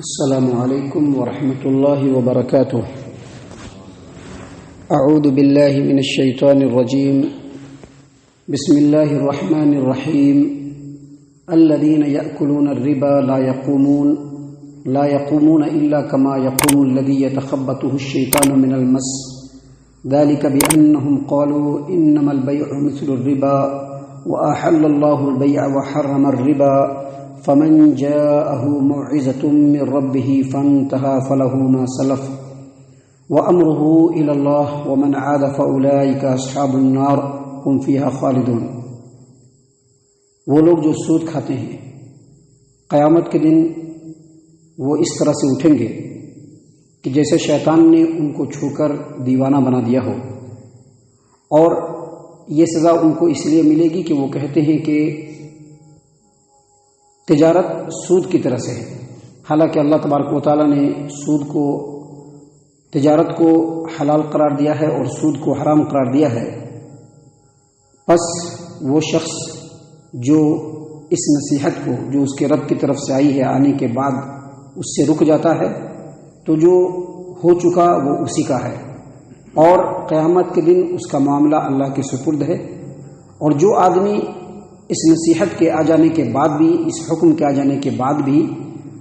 السلام علیکم ورحمۃ اللہ وبرکاتہ۔ اعوذ باللہ من الشیطان الرجیم، بسم اللہ الرحمن الرحیم۔ الذین یأکلون الربا لا یقومون الا کما یقوم الذی یتخبطہ الشیطان من المس، ذلک بأنہم قالوا انما البیع مثل الربا وأحل اللہ البیع وحرم الربا، فمن جاءه موعظة من ربه فانتهى فله ما سلف وأمره إلى الله ومن عاد فأولئك أصحاب النار هم فيها خالدون۔ وہ لوگ جو سود کھاتے ہیں قیامت کے دن وہ اس طرح سے اٹھیں گے کہ جیسے شیطان نے ان کو چھو کر دیوانہ بنا دیا ہو، اور یہ سزا ان کو اس لیے ملے گی کہ وہ کہتے ہیں کہ تجارت سود کی طرح سے ہے، حالانکہ اللہ تبارک و تعالیٰ نے سود کو، تجارت کو حلال قرار دیا ہے اور سود کو حرام قرار دیا ہے۔ پس وہ شخص جو اس نصیحت کو، جو اس کے رب کی طرف سے آئی ہے، آنے کے بعد اس سے رک جاتا ہے تو جو ہو چکا وہ اسی کا ہے، اور قیامت کے دن اس کا معاملہ اللہ کے سپرد ہے۔ اور جو آدمی اس نصیحت کے آ جانے کے بعد بھی، اس حکم کے آ جانے کے بعد بھی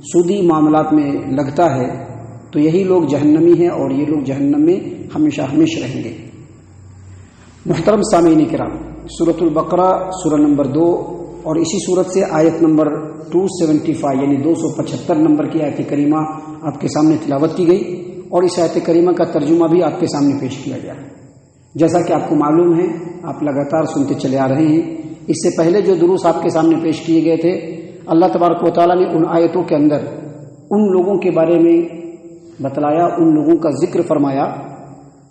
سودی معاملات میں لگتا ہے تو یہی لوگ جہنمی ہیں، اور یہ لوگ جہنم میں ہمیشہ ہمیشہ رہیں گے۔ محترم سامعین کرام، سورۃ البقرہ سورہ نمبر 2 اور اسی سورت سے آیت نمبر 275 یعنی 275 نمبر کی آیت کریمہ آپ کے سامنے تلاوت کی گئی، اور اس آیت کریمہ کا ترجمہ بھی آپ کے سامنے پیش کیا گیا۔ جیسا کہ آپ کو معلوم ہے، آپ لگاتار سنتے چلے آ رہے ہیں، اس سے پہلے جو دروس آپ کے سامنے پیش کیے گئے تھے، اللہ تبارک و تعالیٰ نے ان آیتوں کے اندر ان لوگوں کے بارے میں بتلایا، ان لوگوں کا ذکر فرمایا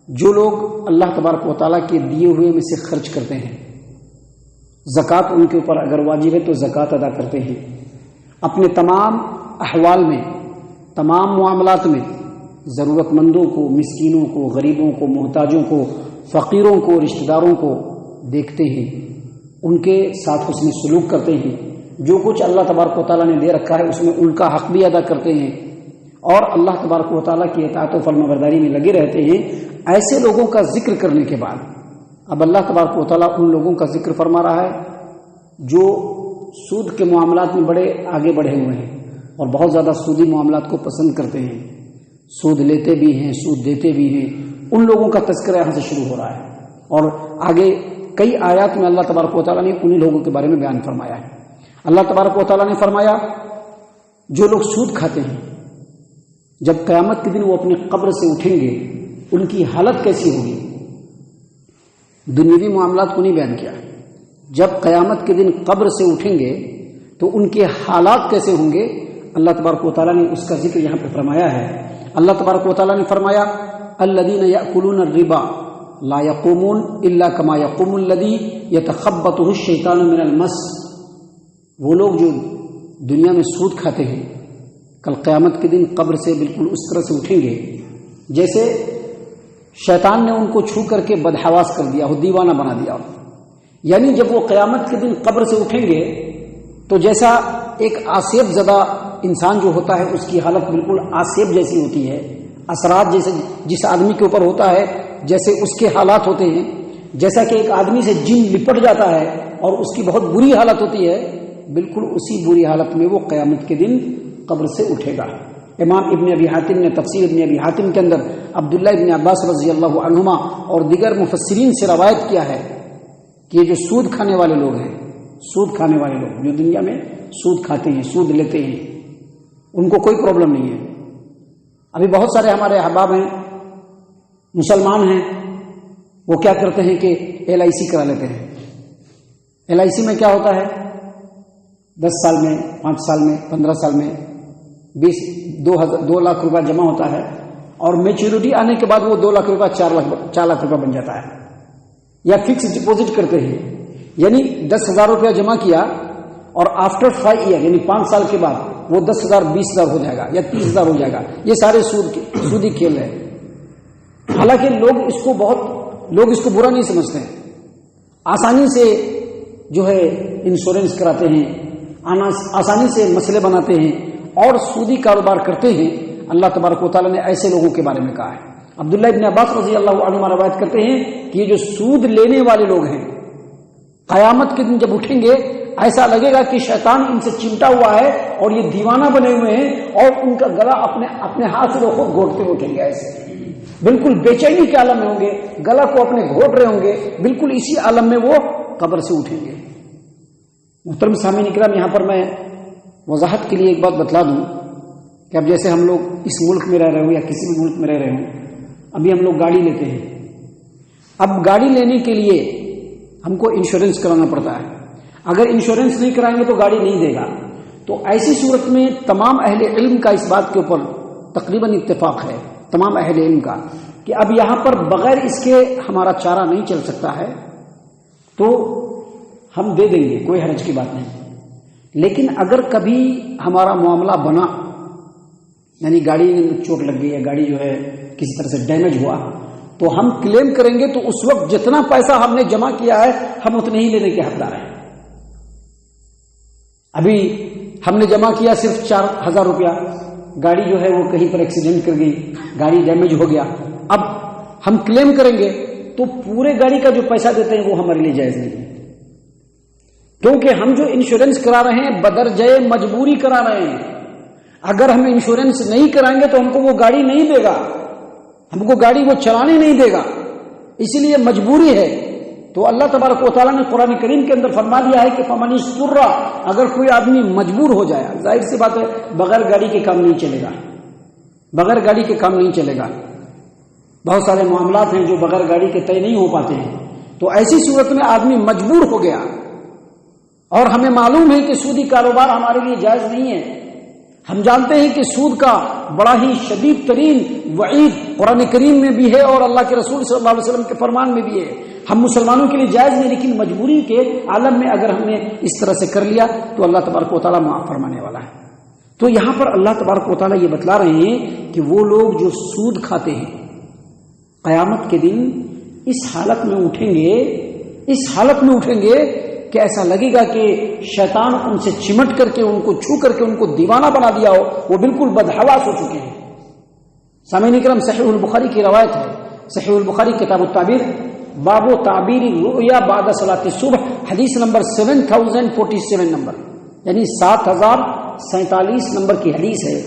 جو لوگ اللہ تبارک و تعالیٰ کے دیے ہوئے میں سے خرچ کرتے ہیں۔ زکوٰۃ ان کے اوپر اگر واجب ہے تو زکوٰۃ ادا کرتے ہیں، اپنے تمام احوال میں، تمام معاملات میں ضرورت مندوں کو، مسکینوں کو، غریبوں کو، محتاجوں کو، فقیروں کو، رشتہ داروں کو دیکھتے ہیں، ان کے ساتھ حسن سلوک کرتے ہیں، جو کچھ اللہ تبارک و تعالیٰ نے دے رکھا ہے اس میں ان کا حق بھی ادا کرتے ہیں، اور اللہ تبارک و تعالیٰ کی اطاعت و فرما برداری میں لگے رہتے ہیں۔ ایسے لوگوں کا ذکر کرنے کے بعد اب اللہ تبارک و تعالیٰ ان لوگوں کا ذکر فرما رہا ہے جو سود کے معاملات میں بڑے آگے بڑھے ہوئے ہیں اور بہت زیادہ سودی معاملات کو پسند کرتے ہیں، سود لیتے بھی ہیں، سود دیتے بھی ہیں۔ ان لوگوں کا تذکرہ یہاں سے شروع ہو رہا ہے، اور آگے کئی آیات میں اللہ تبارک و تعالیٰ نے انہی لوگوں کے بارے میں بیان فرمایا ہے۔ اللہ تبارک و تعالیٰ نے فرمایا جو لوگ سود کھاتے ہیں جب قیامت کے دن وہ اپنی قبر سے اٹھیں گے ان کی حالت کیسی ہوگی۔ دنیاوی معاملات کو نہیں بیان کیا، جب قیامت کے دن قبر سے اٹھیں گے تو ان کے حالات کیسے ہوں گے، اللہ تبارک و تعالیٰ نے اس کا ذکر یہاں پہ فرمایا ہے۔ اللہ تبارک و تعالیٰ نے فرمایا الذین یأکلون الربا لا یقومون الا کما یقوم الذی یتخبطہ الشیطان من المس۔ وہ لوگ جو دنیا میں سود کھاتے ہیں کل قیامت کے دن قبر سے بالکل اس طرح سے اٹھیں گے جیسے شیطان نے ان کو چھو کر کے بدحواس کر دیا ہو، دیوانہ بنا دیا ہو۔ یعنی جب وہ قیامت کے دن قبر سے اٹھیں گے تو جیسا ایک آسیب زدہ انسان جو ہوتا ہے اس کی حالت بالکل آسیب جیسی ہوتی ہے، اثرات جیسے جس آدمی کے اوپر ہوتا ہے جیسے اس کے حالات ہوتے ہیں، جیسا کہ ایک آدمی سے جن لپٹ جاتا ہے اور اس کی بہت بری حالت ہوتی ہے، بالکل اسی بری حالت میں وہ قیامت کے دن قبر سے اٹھے گا۔ امام ابن ابی حاتم نے تفسیر ابن ابی حاتم کے اندر عبداللہ ابن عباس رضی اللہ عنہما اور دیگر مفسرین سے روایت کیا ہے کہ یہ جو سود کھانے والے لوگ ہیں، سود کھانے والے لوگ جو دنیا میں سود کھاتے ہیں، سود لیتے ہیں، ان کو کوئی پرابلم نہیں ہے۔ ابھی بہت سارے ہمارے احباب ہیں، مسلمان ہیں، وہ کیا کرتے ہیں کہ LIC کرا لیتے ہیں۔ LIC میں کیا ہوتا ہے، 10 سال میں، 5 سال میں، 15 سال میں 2 لاکھ روپیہ جمع ہوتا ہے، اور میچورٹی آنے کے بعد وہ 2 لاکھ روپیہ 4 لاکھ روپیہ بن جاتا ہے۔ یا فکس ڈپوزٹ کرتے ہیں، یعنی 10,000 روپیہ جمع کیا اور آفٹر 5 ایئر یعنی 5 سال کے بعد وہ 10,000 20,000 ہو جائے گا یا 30,000 ہو جائے گا۔ یہ سارے سودی کھیل ہے۔ حالانکہ لوگ اس کو برا نہیں سمجھتے ہیں، آسانی سے جو ہے انشورنس کراتے ہیں، آسانی سے مسئلے بناتے ہیں، اور سودی کاروبار کرتے ہیں، اللہ تبارک و تعالیٰ نے ایسے لوگوں کے بارے میں کہا ہے۔ عبداللہ ابن عباس رضی اللہ عنہما روایت کرتے ہیں کہ یہ جو سود لینے والے لوگ ہیں، قیامت کے دن جب اٹھیں گے ایسا لگے گا کہ شیطان ان سے چمٹا ہوا ہے اور یہ دیوانہ بنے ہوئے ہیں، اور ان کا گلا اپنے ہاتھ سے وہ خود گھونٹتے ہوئے اٹھیں گے، ایسے بالکل بے چینی کے عالم میں ہوں گے، گلا کو اپنے گھونٹ رہے ہوں گے، بالکل اسی عالم میں وہ قبر سے اٹھیں گے۔ محترم سامعین اکرام، یہاں پر میں وضاحت کے لیے ایک بات بتلا دوں کہ اب جیسے ہم لوگ اس ملک میں رہ رہے ہوں یا کسی بھی ملک میں رہ رہے ہوں، ابھی ہم لوگ گاڑی لیتے ہیں، اب گاڑی لینے کے لیے ہم کو انشورنس کرانا پڑتا ہے، اگر انشورنس نہیں کرائیں گے تو گاڑی نہیں دے گا۔ تو ایسی صورت میں تمام اہل علم کا اس بات کے اوپر تقریباً اتفاق ہے، تمام اہل علم کا، کہ اب یہاں پر بغیر اس کے ہمارا چارہ نہیں چل سکتا ہے، تو ہم دے دیں گے، کوئی حرج کی بات نہیں۔ لیکن اگر کبھی ہمارا معاملہ بنا، یعنی گاڑی میں چوٹ لگ گئی یا گاڑی جو ہے کسی طرح سے ڈیمیج ہوا، تو ہم کلیم کریں گے تو اس وقت جتنا پیسہ ہم نے جمع کیا ہے ہم اتنے ہی لینے کے حقدار ہیں۔ ابھی ہم نے جمع کیا صرف 4,000 روپیہ، گاڑی جو ہے وہ کہیں پر ایکسیڈنٹ کر گئی، گاڑی ڈیمیج ہو گیا، اب ہم کلیم کریں گے تو پورے گاڑی کا جو پیسہ دیتے ہیں وہ ہمارے لیے جائز نہیں ہے، کیونکہ ہم جو انشورنس کرا رہے ہیں بدرجۂ مجبوری کرا رہے ہیں۔ اگر ہم انشورنس نہیں کرائیں گے تو ہم کو وہ گاڑی نہیں دے گا، ہم کو گاڑی وہ چلانے نہیں دے گا، اسی لیے مجبوری ہے۔ تو اللہ تبارک و تعالیٰ نے قرآن کریم کے اندر فرما دیا ہے کہ فمن اضطر، اگر کوئی آدمی مجبور ہو جائے، ظاہر سی بات ہے بغیر گاڑی کے کام نہیں چلے گا، بغیر گاڑی کے کام نہیں چلے گا، بہت سارے معاملات ہیں جو بغیر گاڑی کے طے نہیں ہو پاتے ہیں۔ تو ایسی صورت میں آدمی مجبور ہو گیا، اور ہمیں معلوم ہے کہ سودی کاروبار ہمارے لیے جائز نہیں ہے، ہم جانتے ہیں کہ سود کا بڑا ہی شدید ترین وعید قرآن کریم میں بھی ہے اور اللہ کے رسول صلی اللہ علیہ وسلم کے فرمان میں بھی ہے۔ ہم مسلمانوں کے لیے جائز نہیں، لیکن مجبوری کے عالم میں اگر ہم نے اس طرح سے کر لیا تو اللہ تبارک و تعالیٰ معاف فرمانے والا ہے۔ تو یہاں پر اللہ تبارک و تعالیٰ یہ بتلا رہے ہیں کہ وہ لوگ جو سود کھاتے ہیں قیامت کے دن اس حالت میں اٹھیں گے، اس حالت میں اٹھیں گے کہ ایسا لگے گا کہ شیطان ان سے چمٹ کر کے، ان کو چھو کر کے ان کو دیوانہ بنا دیا ہو، وہ بالکل بدحواس ہو چکے ہیں۔ سامعین اکرام، صحیح البخاری کی روایت ہے، صحیح البخاری کتاب التعبیر، باب تعبیر رؤیا بعد صلاۃ الصبح، حدیث نمبر 7047 نمبر، یعنی 7047 نمبر کی حدیث ہے،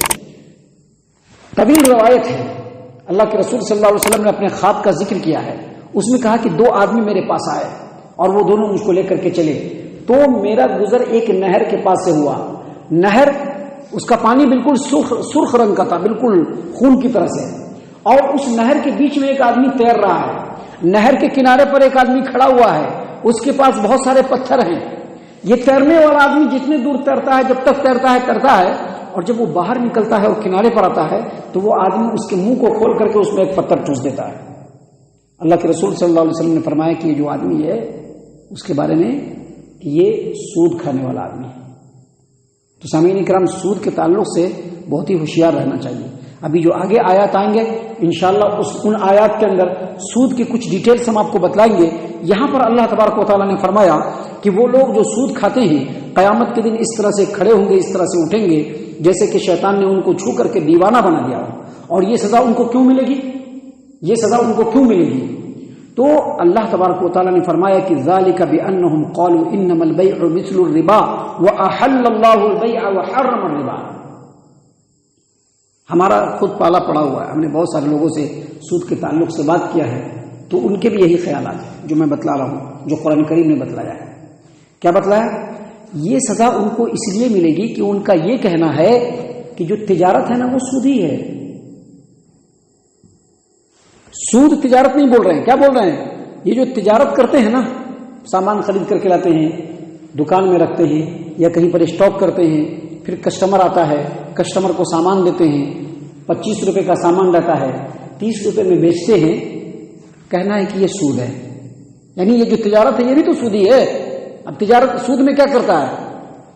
طویل روایت ہے۔ اللہ کے رسول صلی اللہ علیہ وسلم نے اپنے خواب کا ذکر کیا ہے، اس میں کہا کہ 2 آدمی میرے پاس آئے اور وہ دونوں مجھ کو لے کر کے چلے، تو میرا گزر ایک نہر کے پاس سے ہوا، نہر اس کا پانی بالکل سرخ رنگ کا تھا، بالکل خون کی طرح سے، اور اس نہر کے بیچ میں ایک آدمی تیر رہا ہے، نہر کے کنارے پر ایک آدمی کھڑا ہوا ہے، اس کے پاس بہت سارے پتھر ہیں۔ یہ تیرنے والا آدمی جتنے دور تیرتا ہے، جب تک تیرتا ہے، اور جب وہ باہر نکلتا ہے اور کنارے پر آتا ہے تو وہ آدمی اس کے منہ کو کھول کر کے اس میں ایک پتھر ٹھوس دیتا ہے۔ اللہ کے رسول صلی اللہ علیہ وسلم نے فرمایا کہ یہ جو آدمی ہے اس کے بارے میں کہ یہ سود کھانے والا آدمی ہے۔ تو سامعین اکرام، سود کے تعلق سے بہت ہی ہوشیار رہنا چاہیے۔ ابھی جو آگے آیات آئیں گے انشاءاللہ ان آیات کے اندر سود کی کچھ ڈیٹیلز ہم آپ کو بتلائیں گے۔ یہاں پر اللہ تبارک و تعالیٰ نے فرمایا کہ وہ لوگ جو سود کھاتے ہیں قیامت کے دن اس طرح سے کھڑے ہوں گے، اس طرح سے اٹھیں گے جیسے کہ شیطان نے ان کو چھو کر کے دیوانہ بنا دیا ہو۔ اور یہ سزا ان کو کیوں ملے گی؟ یہ سزا ان کو کیوں ملے گی؟ تو اللہ تبارک و تعالیٰ نے فرمایا کہ ذالک بانہم قالوا انما البیع مثل الربا واحل اللہ البیع وحرم الربا۔ ہمارا خود پالا پڑا ہوا ہے، ہم نے بہت سارے لوگوں سے سود کے تعلق سے بات کیا ہے، تو ان کے بھی یہی خیالات ہیں جو میں بتلا رہا ہوں، جو قرآن کریم نے بتلایا ہے۔ کیا بتلایا؟ یہ سزا ان کو اس لیے ملے گی کہ ان کا یہ کہنا ہے کہ جو تجارت ہے نا وہ سودی ہے۔ سود تجارت نہیں بول رہے ہیں، کیا بول رہے ہیں؟ یہ جو تجارت کرتے ہیں نا، سامان خرید کر کے لاتے ہیں، دکان میں رکھتے ہیں یا کہیں پر اسٹاک کرتے ہیں، پھر کسٹمر آتا ہے، کسٹمر کو سامان دیتے ہیں، 25 روپے کا سامان رہتا ہے، 30 روپے میں بیچتے ہیں، کہنا ہے کہ یہ سود ہے۔ یعنی یہ جو تجارت ہے یہ بھی تو سودی ہے۔ اب تجارت سود میں کیا کرتا ہے؟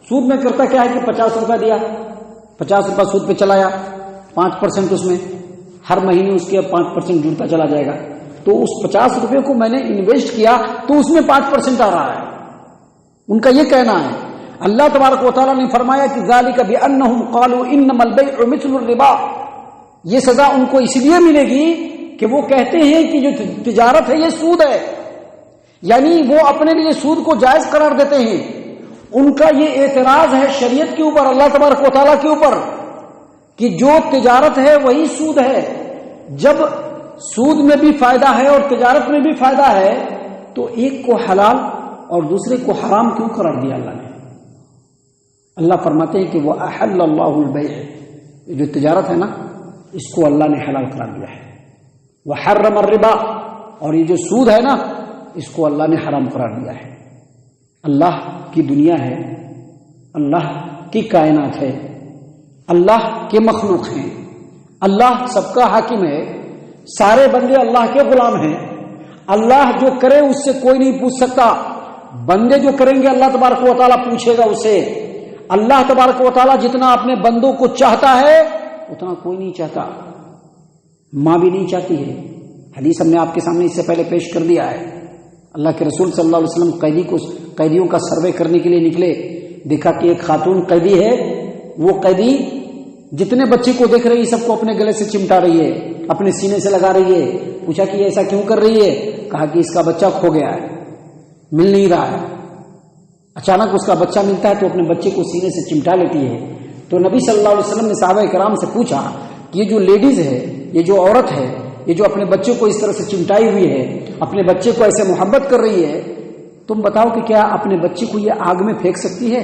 سود میں کرتا کیا ہے کہ 50 روپے دیا، 50 روپے سود پہ چلایا، 5% اس میں ہر مہینے اس کے 5% جڑتا چلا جائے گا، تو اس 50 روپے کو میں نے انویسٹ کیا تو اس میں 5% آ رہا ہے، ان کا یہ کہنا ہے۔ اللہ تبارک و تعالیٰ نے فرمایا کہ ذالک بأنہم قالوا انما البیع مثل الربا، یہ سزا ان کو اس لیے ملے گی کہ وہ کہتے ہیں کہ جو تجارت ہے یہ سود ہے، یعنی وہ اپنے لیے سود کو جائز قرار دیتے ہیں۔ ان کا یہ اعتراض ہے شریعت کے اوپر، اللہ تبارک و تعالیٰ کے اوپر، کہ جو تجارت ہے وہی سود ہے۔ جب سود میں بھی فائدہ ہے اور تجارت میں بھی فائدہ ہے تو ایک کو حلال اور دوسرے کو حرام کیوں قرار دیا اللہ نے؟ اللہ فرماتے ہیں کہ وہ احل اللہ البیع، جو تجارت ہے نا اس کو اللہ نے حلال قرار دیا ہے، وحرم الربا، اور یہ جو سود ہے نا اس کو اللہ نے حرام قرار دیا ہے۔ اللہ کی دنیا ہے، اللہ کی کائنات ہے، اللہ کے مخلوق ہیں، اللہ سب کا حاکم ہے، سارے بندے اللہ کے غلام ہیں۔ اللہ جو کرے اس سے کوئی نہیں پوچھ سکتا، بندے جو کریں گے اللہ تبارک و تعالیٰ پوچھے گا اسے۔ اللہ تبارک و تعالیٰ جتنا اپنے بندوں کو چاہتا ہے اتنا کوئی نہیں چاہتا، ماں بھی نہیں چاہتی ہے۔ حدیث ہم نے آپ کے سامنے اس سے پہلے پیش کر دیا ہے، اللہ کے رسول صلی اللہ علیہ وسلم قیدیوں کا سروے کرنے کے لیے نکلے، دیکھا کہ ایک خاتون قیدی ہے، وہ قیدی جتنے بچے کو دیکھ رہی ہے سب کو اپنے گلے سے چمٹا رہی ہے، اپنے سینے سے لگا رہی ہے۔ پوچھا کہ ایسا کیوں کر رہی ہے؟ کہا کہ اس کا بچہ کھو گیا ہے، مل نہیں رہا ہے۔ اچانک اس کا بچہ ملتا ہے تو اپنے بچے کو سینے سے چمٹا لیتی ہے۔ تو نبی صلی اللہ علیہ وسلم نے صحابہ کرام سے پوچھا کہ یہ جو لیڈیز ہے، یہ جو عورت ہے، یہ جو اپنے بچے کو اس طرح سے چمٹائی ہوئی ہے، اپنے بچے کو ایسے محبت کر رہی ہے، تم بتاؤ کہ کیا اپنے بچے کو یہ آگ میں پھینک سکتی ہے؟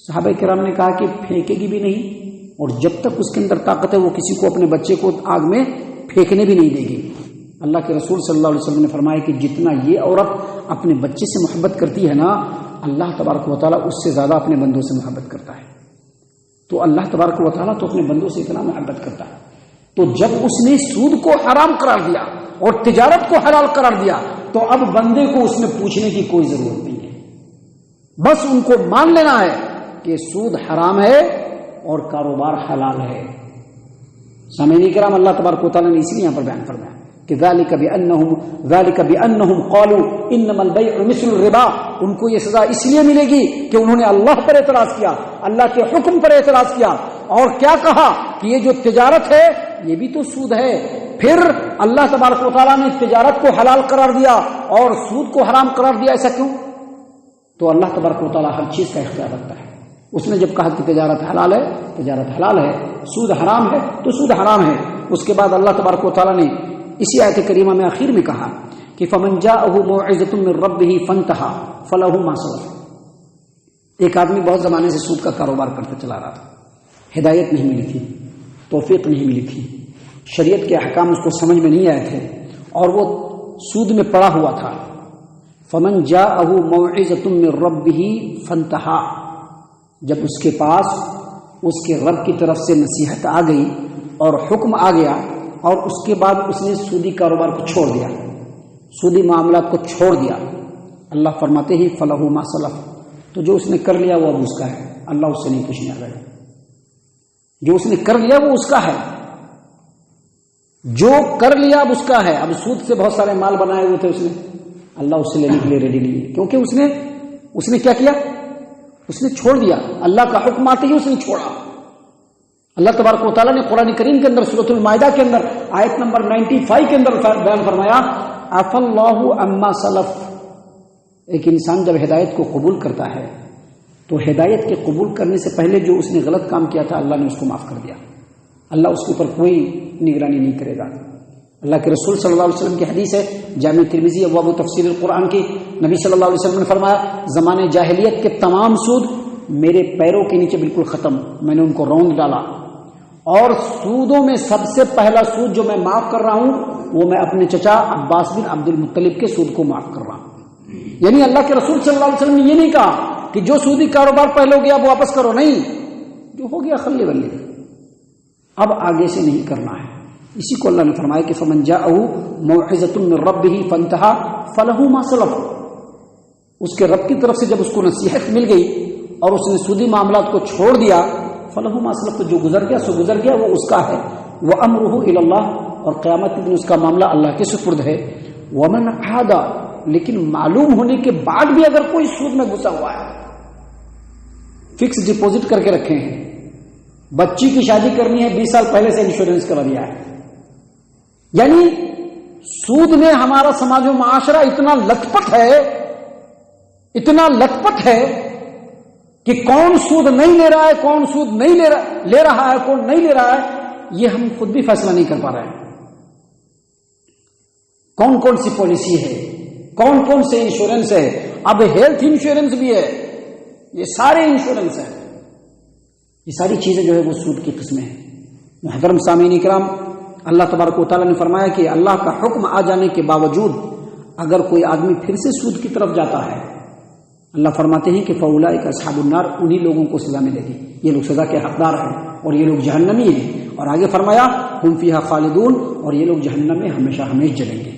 صحابہ کرام نے کہا کہ پھینکے گی بھی نہیں، اور جب تک اس کے اندر طاقت ہے وہ کسی کو اپنے بچے کو آگ میں پھینکنے بھی نہیں دے گی۔ اللہ کے رسول صلی اللہ علیہ وسلم نے فرمایا کہ جتنا یہ عورت اپنے بچے سے محبت کرتی ہے نا، اللہ تبارک و تعالیٰ اس سے زیادہ اپنے بندوں سے محبت کرتا ہے۔ تو اللہ تبارک و تعالیٰ تو اپنے بندوں سے اتنا محبت کرتا ہے، تو جب اس نے سود کو حرام قرار دیا اور تجارت کو حلال قرار دیا تو اب بندے کو اس میں پوچھنے کی کوئی ضرورت نہیں ہے، بس ان کو مان لینا ہے کہ سود حرام ہے اور کاروبار حلال ہے۔ سامعین کرام، اللہ تبارک و تعالیٰ نے اسی لیے یہاں پر بیان فرمایا کہ ذالک بأنہم قالوا انما البیع مثل الربا، ان کو یہ سزا اس لیے ملے گی کہ انہوں نے اللہ پر اعتراض کیا، اللہ کے حکم پر اعتراض کیا، اور کیا کہا کہ یہ جو تجارت ہے یہ بھی تو سود ہے۔ پھر اللہ تبارک و تعالیٰ نے تجارت کو حلال قرار دیا اور سود کو حرام قرار دیا، ایسا کیوں؟ تو اللہ تبارک و تعالیٰ ہر چیز کا اختیار رکھتا ہے۔ اس نے جب کہا کہ تجارت حلال ہے، تجارت حلال ہے، سود حرام ہے تو سود حرام ہے۔ اس کے بعد اللہ تبارک و تعالیٰ نے اسی آیت کریمہ میں آخر میں کہا کہ فمن جاءه موعظة من ربه فانتهى فله ما سلف۔ ایک آدمی بہت زمانے سے سود کا کاروبار کرتا چلا رہا تھا، ہدایت نہیں ملی تھی، توفیق نہیں ملی تھی، شریعت کے احکام اس کو سمجھ میں نہیں آئے تھے اور وہ سود میں پڑا ہوا تھا۔ فمن جاءه موعظة من ربه فانتهى، جب اس کے پاس اس کے رب کی طرف سے نصیحت آ گئی اور حکم آ گیا اور اس کے بعد اس نے سودی کاروبار کو چھوڑ دیا، سودی معاملات کو چھوڑ دیا، اللہ فرماتے ہی فلہ ما سلف، تو جو اس نے کر لیا وہ اب اس کا ہے، اللہ اس سے نہیں پوچھنے آ گیا۔ جو اس نے کر لیا وہ اس کا ہے، جو کر لیا اب اس کا ہے۔ اب سود سے بہت سارے مال بنائے ہوئے تھے اس نے، اللہ اس سے لینے کے لیے ریڈی نہیں ہے، کیونکہ اس نے کیا کیا؟ اس نے چھوڑ دیا، اللہ کا حکم آتے ہی اس نے چھوڑا۔ اللہ تبارک و تعالیٰ نے قرآن کریم کے اندر سورۃ المائدہ کے اندر آیت نمبر 95 کے اندر بیان فرمایا عفا اللہ عما سلف۔ ایک انسان جب ہدایت کو قبول کرتا ہے تو ہدایت کے قبول کرنے سے پہلے جو اس نے غلط کام کیا تھا اللہ نے اس کو معاف کر دیا، اللہ اس کے اوپر کوئی نگرانی نہیں کرے گا۔ اللہ کے رسول صلی اللہ علیہ وسلم کی حدیث ہے جامع ترمذی ابواب تفسیر القرآن کی، نبی صلی اللہ علیہ وسلم نے فرمایا زمانے جاہلیت کے تمام سود میرے پیروں کے نیچے بالکل ختم، میں نے ان کو روند ڈالا، اور سودوں میں سب سے پہلا سود جو میں معاف کر رہا ہوں وہ میں اپنے چچا عباس بن عبد المطلب کے سود کو معاف کر رہا ہوں۔ یعنی اللہ کے رسول صلی اللہ علیہ وسلم نے یہ نہیں کہا کہ جو سودی کاروبار پہلے ہو گیا اب واپس کرو، نہیں، جو ہو گیا خلی بلی، اب آگے سے نہیں کرنا ہے۔ اسی کو اللہ نے فرمایا کہ فمن جاءه موعظة من ربه فانتهى فله ما سلف، اس کے رب کی طرف سے جب اس کو نصیحت مل گئی اور اس نے سودی معاملات کو چھوڑ دیا، فلہ ما سلف، تو جو گزر گیا سو گزر گیا، وہ اس کا ہے، وامرہ الی اللہ، اور قیامت کے دن اس کا معاملہ اللہ کے سپرد ہے۔ ومن عاد، لیکن معلوم ہونے کے بعد بھی اگر کوئی سود میں گھسا ہوا ہے، فکس ڈپوزٹ کر کے رکھے ہیں، بچی کی شادی کرنی ہے 20 سال پہلے سے انشورنس کرا دیا ہے. یعنی سود نے ہمارا سماج و معاشرہ اتنا لت پت ہے کہ کون سود نہیں لے رہا ہے، کون سود نہیں لے رہا ہے، کون نہیں لے رہا ہے، یہ ہم خود بھی فیصلہ نہیں کر پا رہے ہیں. کون کون سی پالیسی ہے، کون کون سے انشورنس ہے، اب ہیلتھ انشورنس بھی ہے، یہ سارے انشورنس ہیں. یہ ساری چیزیں جو ہے وہ سود کی قسمیں ہیں. محترم سامعین اکرام، اللہ تبارک و تعالیٰ نے فرمایا کہ اللہ کا حکم آ جانے کے باوجود اگر کوئی آدمی پھر سے سود کی طرف جاتا ہے، اللہ فرماتے ہیں کہ فَأُولَٰئِكَ أَصْحَابُ النَّارِ، انہی لوگوں کو سزا ملے گی، یہ لوگ سزا کے حقدار ہیں اور یہ لوگ جہنمی ہیں. اور آگے فرمایا ہم فیہا خالدون، اور یہ لوگ جہنم میں ہمیشہ ہمیش جلیں گے.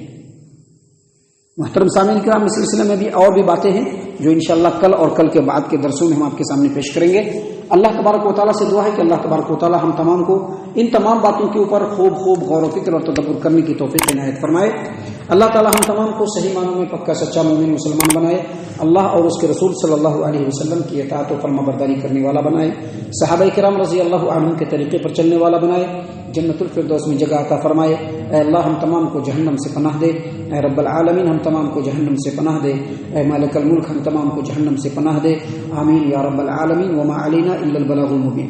محترم سامعین کرام، اس سلسلے میں بھی اور بھی باتیں ہیں جو انشاءاللہ کل اور کل کے بعد کے درسوں میں ہم آپ کے سامنے پیش کریں گے. اللہ تبارک و تعالیٰ سے دعا ہے کہ اللہ تبارک و تعالیٰ ہم تمام کو ان تمام باتوں کے اوپر خوب غور و فکر اور تدبر کرنے کی توفیق عنایت فرمائے. اللہ تعالیٰ ہم تمام کو صحیح معنوں میں پکا سچا مومن مسلمان بنائے. اللہ اور اس کے رسول صلی اللہ علیہ وسلم کی اطاعت و فرما برداری کرنے والا بنائے. صحابہ کرام رضی اللہ عنہم کے طریقے پر چلنے والا بنائے. جنت الفردوس میں جگہ عطا فرمائے. اے اللہ ہم تمام کو جہنم سے پناہ دے. اے رب العالمین ہم تمام کو جہنم سے پناہ دے. اے مالک الملک ہم تمام کو جہنم سے پناہ دے. آمین یا رب العالمین. وما علینا الا البلاغ المبین.